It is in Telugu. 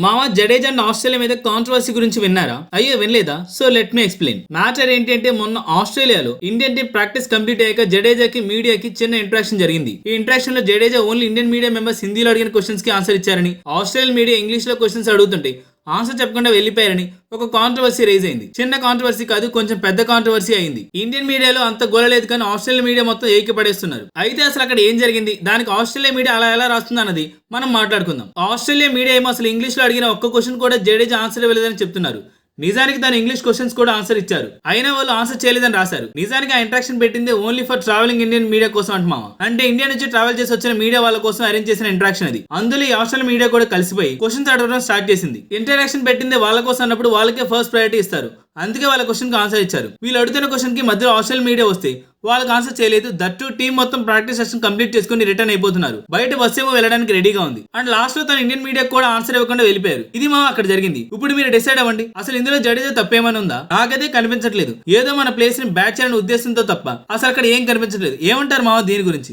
మామ జడేజా అండ్ ఆస్ట్రేలియా మీద కాంట్రవర్సీ గురించి విన్నారా? అయ్యో వినలేదా? So let me explain. Matter ఏంటంటే మొన్న ఆస్ట్రేలియాలో ఇండియన్ టీం ప్రాక్టీస్ కంప్లీట్ అయ్యాక జడేజాకి మీడియాకి చిన్న ఇంట్రాక్షన్ జరిగింది. ఈ ఇంట్రాక్షన్ లో Jadeja only Indian media members హిందీలో అడిగిన క్వశ్చన్స్ కి ఆన్సర్ ఇచ్చారని, ఆస్ట్రేలియన్ మీడియా ఇంగ్లీష్ లో క్వశ్చన్స్ అడుగుతుంటే ఆన్సర్ చెప్పకుండా వెళ్లిపోయారని ఒక కాంట్రవర్సీ రైజ్ అయింది. చిన్న కాంట్రవర్సీ కాదు, కొంచెం పెద్ద కాంట్రవర్సీ అయింది. ఇండియన్ మీడియాలో అంత గోలలేదు కానీ ఆస్ట్రేలియా మీడియా మొత్తం ఏకిపడేస్తున్నారు. అయితే అసలు అక్కడ ఏం జరిగింది, దానికి ఆస్ట్రేలియా మీడియా అలా ఎలా రాస్తుంది అన్నది మనం మాట్లాడుకుందాం. ఆస్ట్రేలియా మీడియా ఏమో అసలు ఇంగ్లీష్ లో అడిగిన ఒక్క క్వశ్చన్ కూడా జడేజా ఆన్సర్ ఇవ్వలేదని చెప్తున్నారు. నిజానికి తన ఇంగ్లీష్ క్వశ్చన్స్ కూడా ఆన్సర్ ఇచ్చారు, అయినా వాళ్ళు ఆన్సర్ చేయలేదని రాశారు. నిజానికి ఆ ఇంట్రాక్షన్ పెట్టింది only for travelling Indian media కోసం అంటున్నావా? అంటే ఇండియా నుంచి ట్రావెల్ చేసి వచ్చిన మీడియా వాళ్ళ కోసం అరేంజ్ చేసిన ఇంట్రాక్షన్ అది. అందులో ఈ ఆస్ట్రేలియా మీడియా కూడా కలిసిపోయి క్వశ్చన్స్ అడగడం స్టార్ట్ చేసింది. ఇంటరాక్షన్ పెట్టింది వాళ్ళ కోసం అన్నప్పుడు వాళ్ళకే ఫస్ట్ ప్రయారిటీ ఇస్తారు. అందుకే వాళ్ళ క్వశ్చన్ కి ఆన్సర్ ఇచ్చారు. వీళ్ళు అడుగుతున్న క్వశ్చన్ కి మధ్యలో ఆస్ట్రేలియా మీడియా వస్తే వాళ్ళకి ఆన్సర్ చేయలేదు. దట్టు టీం మొత్తం ప్రాక్టీస్ సెషన్ కంప్లీట్ చేసుకుని రిటర్న్ అయిపోతున్నారు. బయట బస్ ఏమో వెళ్ళడానికి రెడీగా ఉంది. అండ్ లాస్ట్ లో తన ఇండియన్ మీడియా కూడా ఆన్సర్ ఇవ్వకుండా వెళ్ళిపోయారు. ఇది మా అక్కడ జరిగింది. ఇప్పుడు మీరు డిసైడ్ అవ్వండి, అసలు ఇందులో జడేజా తప్పేమైనా ఉందా? నాకైతే కనిపించట్లేదు. ఏదో మన ప్లేస్ ని బ్యాట్ చేయాలని ఉద్దేశంతో తప్ప అసలు అక్కడ ఏం కనిపించట్లేదు. ఏమంటారు మామ దీని గురించి?